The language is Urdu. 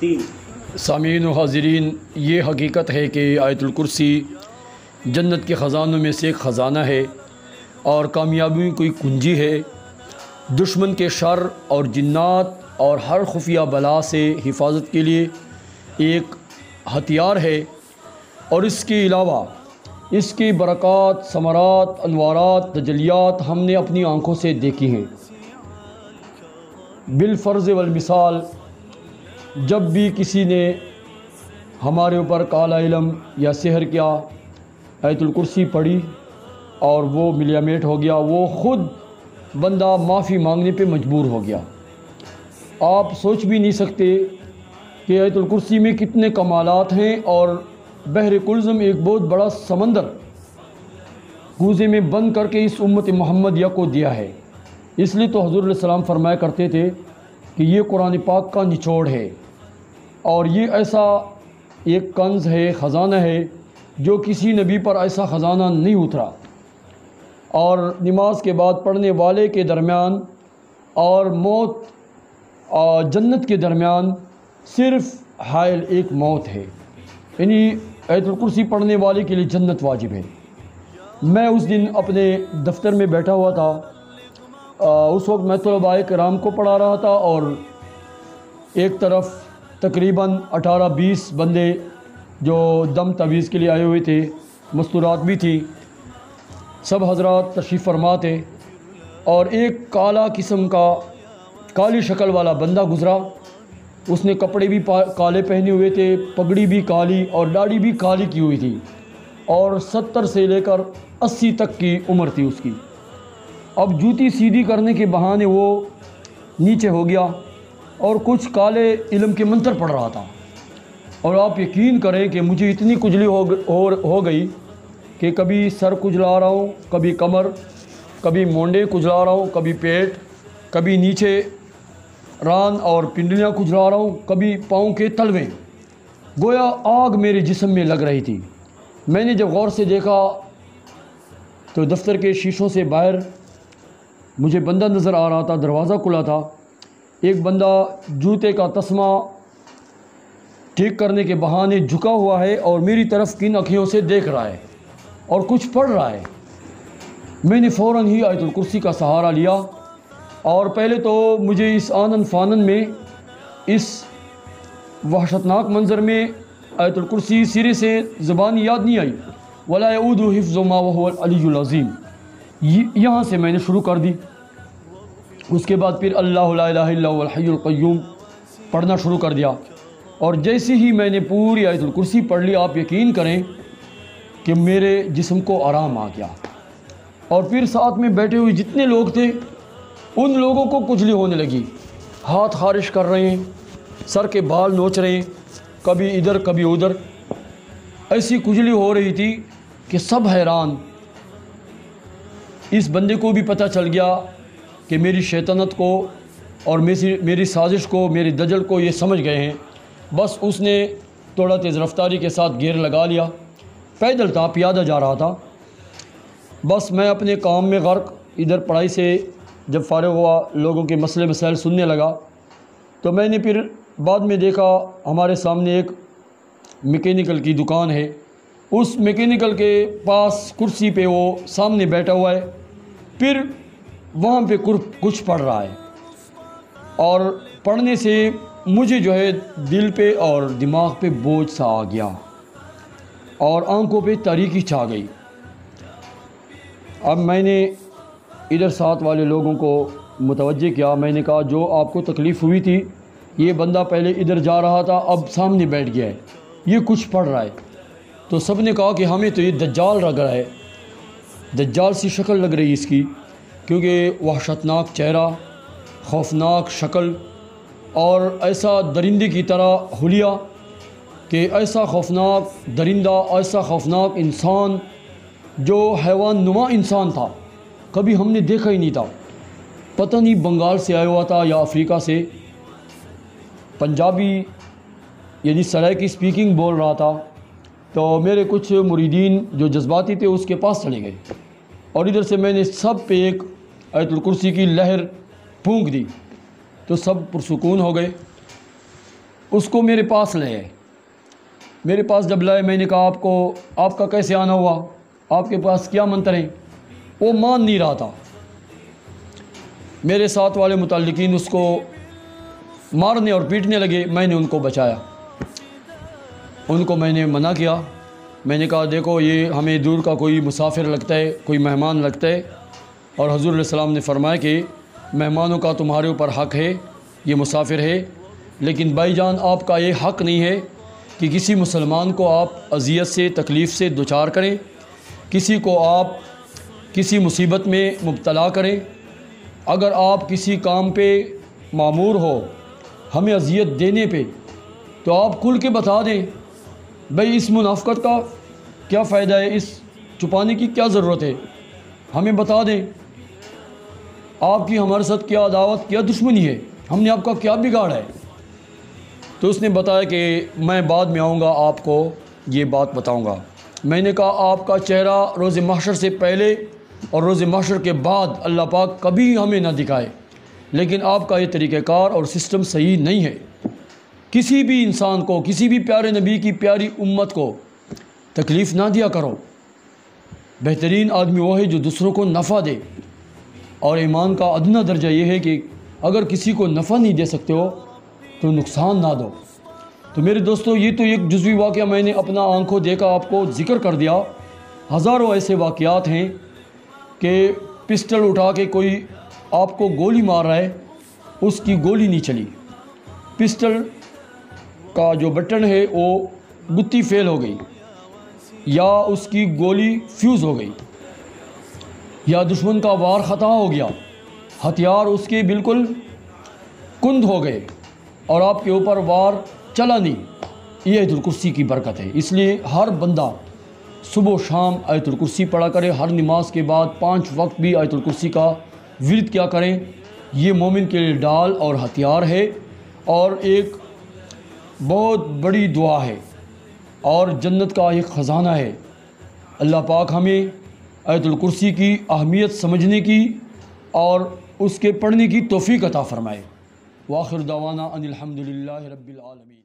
3۔ سامعین و حاضرین، یہ حقیقت ہے کہ آیت الکرسی جنت کے خزانوں میں سے ایک خزانہ ہے اور کامیابی کی کنجی ہے۔ دشمن کے شر اور جنات اور ہر خفیہ بلا سے حفاظت کے لیے ایک ہتھیار ہے، اور اس کے علاوہ اس کی برکات، ثمرات، انوارات، تجلیات ہم نے اپنی آنکھوں سے دیکھی ہیں۔ بالفرض والمثال، جب بھی کسی نے ہمارے اوپر کالا علم یا سحر کیا، آیت الکرسی پڑھی اور وہ ملیا میٹ ہو گیا، وہ خود بندہ معافی مانگنے پہ مجبور ہو گیا۔ آپ سوچ بھی نہیں سکتے کہ آیت الکرسی میں کتنے کمالات ہیں، اور بحر کلزم ایک بہت بڑا سمندر کوزے میں بند کر کے اس امت محمدیہ کو دیا ہے۔ اس لیے تو حضور علیہ السلام فرمایا کرتے تھے کہ یہ قرآن پاک کا نچوڑ ہے، اور یہ ایسا ایک کنز ہے، خزانہ ہے، جو کسی نبی پر ایسا خزانہ نہیں اترا۔ اور نماز کے بعد پڑھنے والے کے درمیان اور موت اور جنت کے درمیان صرف حائل ایک موت ہے، یعنی آیت الکرسی پڑھنے والے کے لیے جنت واجب ہے۔ میں اس دن اپنے دفتر میں بیٹھا ہوا تھا، اس وقت میں طلباء کرام کو پڑھا رہا تھا، اور ایک طرف تقریباً 18-20 بندے جو دم تعویذ کے لیے آئے ہوئے تھے، مستورات بھی تھی، سب حضرات تشریف فرما تھے، اور ایک کالا قسم کا کالی شکل والا بندہ گزرا۔ اس نے کپڑے بھی کالے پہنے ہوئے تھے، پگڑی بھی کالی اور داڑھی بھی کالی کی ہوئی تھی، اور 70 سے لے کر 80 تک کی عمر تھی اس کی۔ اب جوتی سیدھی کرنے کے بہانے وہ نیچے ہو گیا اور کچھ کالے علم کے منتر پڑھ رہا تھا، اور آپ یقین کریں کہ مجھے اتنی کجلی ہو گئی کہ کبھی سر کجلا رہا ہوں، کبھی کمر، کبھی مونڈے کجلا رہا ہوں، کبھی پیٹ، کبھی نیچے ران اور پنڈلیاں کجلا رہا ہوں، کبھی پاؤں کے تلویں، گویا آگ میرے جسم میں لگ رہی تھی۔ میں نے جب غور سے دیکھا تو دفتر کے شیشوں سے باہر مجھے بندہ نظر آ رہا تھا، دروازہ کھلا تھا۔ ایک بندہ جوتے کا تسمہ ٹھیک کرنے کے بہانے جھکا ہوا ہے اور میری طرف کن آنکھوں سے دیکھ رہا ہے اور کچھ پڑھ رہا ہے۔ میں نے فوراً ہی آیت الکرسی کا سہارا لیا، اور پہلے تو مجھے اس آنن فانن میں، اس وحشتناک منظر میں آیت الکرسی سرے سے زبان یاد نہیں آئی۔ ولا یعود حفظہما وہو العلی العظیم، یہاں سے میں نے شروع کر دی۔ اس کے بعد پھر اللہ لا الہ الا هو الحی القیوم پڑھنا شروع کر دیا، اور جیسے ہی میں نے پوری آیت الکرسی پڑھ لی، آپ یقین کریں کہ میرے جسم کو آرام آ گیا۔ اور پھر ساتھ میں بیٹھے ہوئے جتنے لوگ تھے، ان لوگوں کو کجلی ہونے لگی، ہاتھ خارش کر رہے ہیں، سر کے بال نوچ رہے ہیں، کبھی ادھر کبھی ادھر، ایسی کجلی ہو رہی تھی کہ سب حیران۔ اس بندے کو بھی پتہ چل گیا کہ میری شیطنت کو اور میری سازش کو، میری دجل کو یہ سمجھ گئے ہیں۔ بس اس نے تھوڑا تیز رفتاری کے ساتھ گیئر لگا لیا، پیدل تھا، پیادہ جا رہا تھا۔ بس میں اپنے کام میں غرق، ادھر پڑھائی سے جب فارغ ہوا، لوگوں کے مسئلے مسائل سننے لگا، تو میں نے پھر بعد میں دیکھا ہمارے سامنے ایک میکینیکل کی دکان ہے، اس میکینیکل کے پاس کرسی پہ وہ سامنے بیٹھا ہوا ہے، پھر وہاں پہ کچھ پڑھ رہا ہے، اور پڑھنے سے مجھے جو ہے دل پہ اور دماغ پہ بوجھ سا آ گیا، اور آنکھوں پہ تاریکی چھا گئی۔ اب میں نے ادھر ساتھ والے لوگوں کو متوجہ کیا، میں نے کہا جو آپ کو تکلیف ہوئی تھی، یہ بندہ پہلے ادھر جا رہا تھا، اب سامنے بیٹھ گیا ہے، یہ کچھ پڑھ رہا ہے۔ تو سب نے کہا کہ ہمیں تو یہ دجال لگ رہا ہے، دجال سی شکل لگ رہی اس کی، کیونکہ وحشتناک چہرہ، خوفناک شکل، اور ایسا درندے کی طرح حلیہ، کہ ایسا خوفناک درندہ، ایسا خوفناک انسان جو حیوان نما انسان تھا، کبھی ہم نے دیکھا ہی نہیں تھا۔ پتہ نہیں بنگال سے آیا ہوا تھا یا افریقہ سے، پنجابی یعنی سرائکی اسپیکنگ بول رہا تھا۔ تو میرے کچھ مریدین جو جذباتی تھے اس کے پاس چلے گئے، اور ادھر سے میں نے سب پہ ایک آیت الکرسی کی لہر پھونک دی، تو سب پرسکون ہو گئے۔ اس کو میرے پاس لے آئے۔ میرے پاس جب لائے میں نے کہا آپ کا کیسے آنا ہوا، آپ کے پاس کیا منتر ہیں؟ وہ مان نہیں رہا تھا۔ میرے ساتھ والے متعلقین اس کو مارنے اور پیٹنے لگے، میں نے ان کو بچایا، ان کو میں نے منع کیا۔ میں نے کہا دیکھو یہ ہمیں دور کا کوئی مسافر لگتا ہے، کوئی مہمان لگتا ہے، اور حضور علیہ السلام نے فرمایا کہ مہمانوں کا تمہارے اوپر حق ہے، یہ مسافر ہے، لیکن بھائی جان آپ کا یہ حق نہیں ہے کہ کسی مسلمان کو آپ اذیت سے تکلیف سے دوچار کریں، کسی کو آپ کسی مصیبت میں مبتلا کریں۔ اگر آپ کسی کام پہ مامور ہو ہمیں اذیت دینے پہ، تو آپ کھل کے بتا دیں بھئی اس منافقت کا کیا فائدہ ہے، اس چھپانے کی کیا ضرورت ہے، ہمیں بتا دیں آپ کی ہمارے ساتھ کیا عداوت کیا دشمنی ہے، ہم نے آپ کا کیا بگاڑا ہے۔ تو اس نے بتایا کہ میں بعد میں آؤں گا آپ کو یہ بات بتاؤں گا۔ میں نے کہا آپ کا چہرہ روز محشر سے پہلے اور روز محشر کے بعد اللہ پاک کبھی ہمیں نہ دکھائے، لیکن آپ کا یہ طریقہ کار اور سسٹم صحیح نہیں ہے۔ کسی بھی انسان کو، کسی بھی پیارے نبی کی پیاری امت کو تکلیف نہ دیا کرو۔ بہترین آدمی وہ ہے جو دوسروں کو نفع دے، اور ایمان کا ادنا درجہ یہ ہے کہ اگر کسی کو نفع نہیں دے سکتے ہو تو نقصان نہ دو۔ تو میرے دوستو یہ تو ایک جزوی واقعہ میں نے اپنا آنکھوں دیکھا آپ کو ذکر کر دیا۔ ہزاروں ایسے واقعات ہیں کہ پسٹل اٹھا کے کوئی آپ کو گولی مار رہا ہے، اس کی گولی نہیں چلی، پسٹل کا جو بٹن ہے وہ گتی فیل ہو گئی، یا اس کی گولی فیوز ہو گئی، یا دشمن کا وار خطا ہو گیا، ہتھیار اس کے بالکل کند ہو گئے اور آپ کے اوپر وار چلا نہیں۔ یہ آیت الکرسی کی برکت ہے۔ اس لیے ہر بندہ صبح و شام آیت الکرسی پڑھا کرے، ہر نماز کے بعد 5 وقت بھی آیت الکرسی کا ورد کیا کریں۔ یہ مومن کے لیے ڈال اور ہتھیار ہے، اور ایک بہت بڑی دعا ہے، اور جنت کا ایک خزانہ ہے۔ اللہ پاک ہمیں آیت الکرسی کی اہمیت سمجھنے کی اور اس کے پڑھنے کی توفیق عطا فرمائے۔ وآخر دعوانا ان الحمد للہ رب العالمین۔